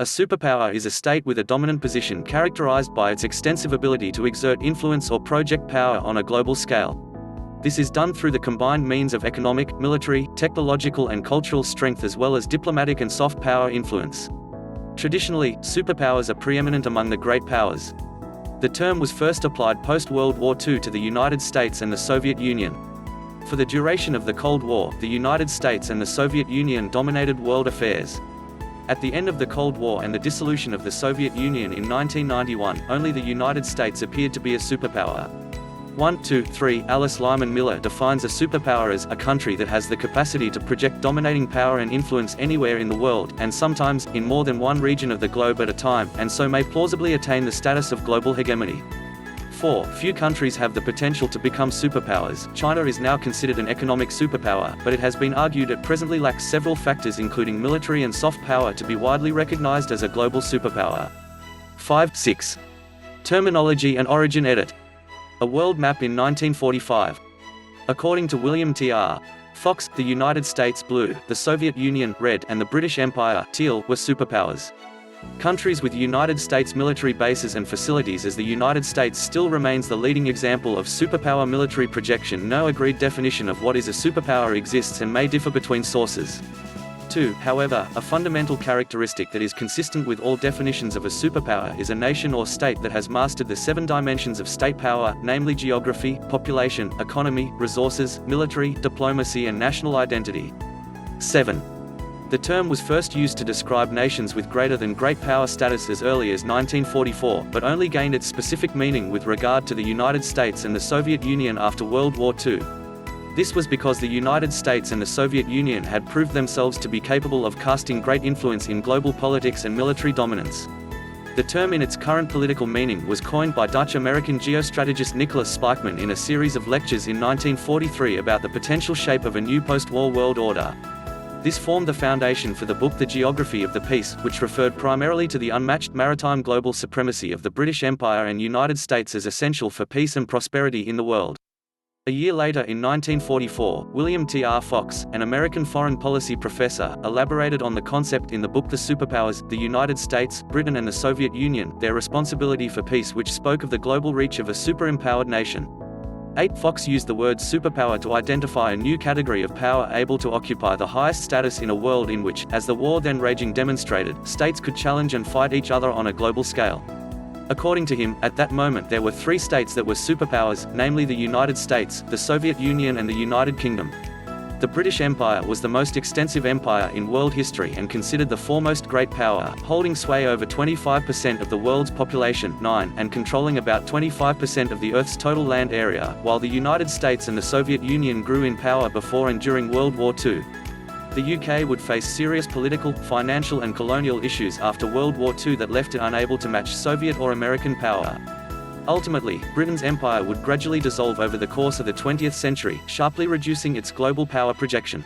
A superpower is a state with a dominant position characterized by its extensive ability to exert influence or project power on a global scale. This is done through the combined means of economic, military, technological and cultural strength as well as diplomatic and soft power influence. Traditionally, superpowers are preeminent among the great powers. The term was first applied post-World War II to the United States and the Soviet Union. For the duration of the Cold War, the United States and the Soviet Union dominated world affairs. At the end of the Cold War and the dissolution of the Soviet Union in 1991, only the United States appeared to be a superpower. 1, 2, 3 Alice Lyman Miller defines a superpower as a country that has the capacity to project dominating power and influence anywhere in the world, and sometimes, in more than one region of the globe at a time, and so may plausibly attain the status of global hegemony. 4. Few countries have the potential to become superpowers. China is now considered an economic superpower, but it has been argued it presently lacks several factors including military and soft power to be widely recognized as a global superpower. 5. 6. Terminology and origin edit. A world map in 1945. According to William T.R. Fox, the United States blue, the Soviet Union red, and the British Empire teal were superpowers. Countries with United States military bases and facilities, as the United States still remains the leading example of superpower military projection. No agreed definition of what is a superpower exists and may differ between sources. 2. However, a fundamental characteristic that is consistent with all definitions of a superpower is a nation or state that has mastered the 7 dimensions of state power, namely geography, population, economy, resources, military, diplomacy and national identity. 7. The term was first used to describe nations with greater than great power status as early as 1944, but only gained its specific meaning with regard to the United States and the Soviet Union after World War II. This was because the United States and the Soviet Union had proved themselves to be capable of casting great influence in global politics and military dominance. The term in its current political meaning was coined by Dutch-American geostrategist Nicholas Spijkman in a series of lectures in 1943 about the potential shape of a new post-war world order. This formed the foundation for the book The Geography of the Peace, which referred primarily to the unmatched maritime global supremacy of the British Empire and United States as essential for peace and prosperity in the world. A year later in 1944, William T.R. Fox, an American foreign policy professor, elaborated on the concept in the book The Superpowers, the United States, Britain and the Soviet Union, their responsibility for peace, which spoke of the global reach of a super-empowered nation. 8. Fox used the word superpower to identify a new category of power able to occupy the highest status in a world in which, as the war then raging demonstrated, states could challenge and fight each other on a global scale. According to him, at that moment there were 3 states that were superpowers, namely the United States, the Soviet Union and the United Kingdom. The British Empire was the most extensive empire in world history and considered the foremost great power, holding sway over 25% of the world's population 9, and controlling about 25% of the Earth's total land area, while the United States and the Soviet Union grew in power before and during World War II. The UK would face serious political, financial and colonial issues after World War II that left it unable to match Soviet or American power. Ultimately, Britain's empire would gradually dissolve over the course of the 20th century, sharply reducing its global power projection.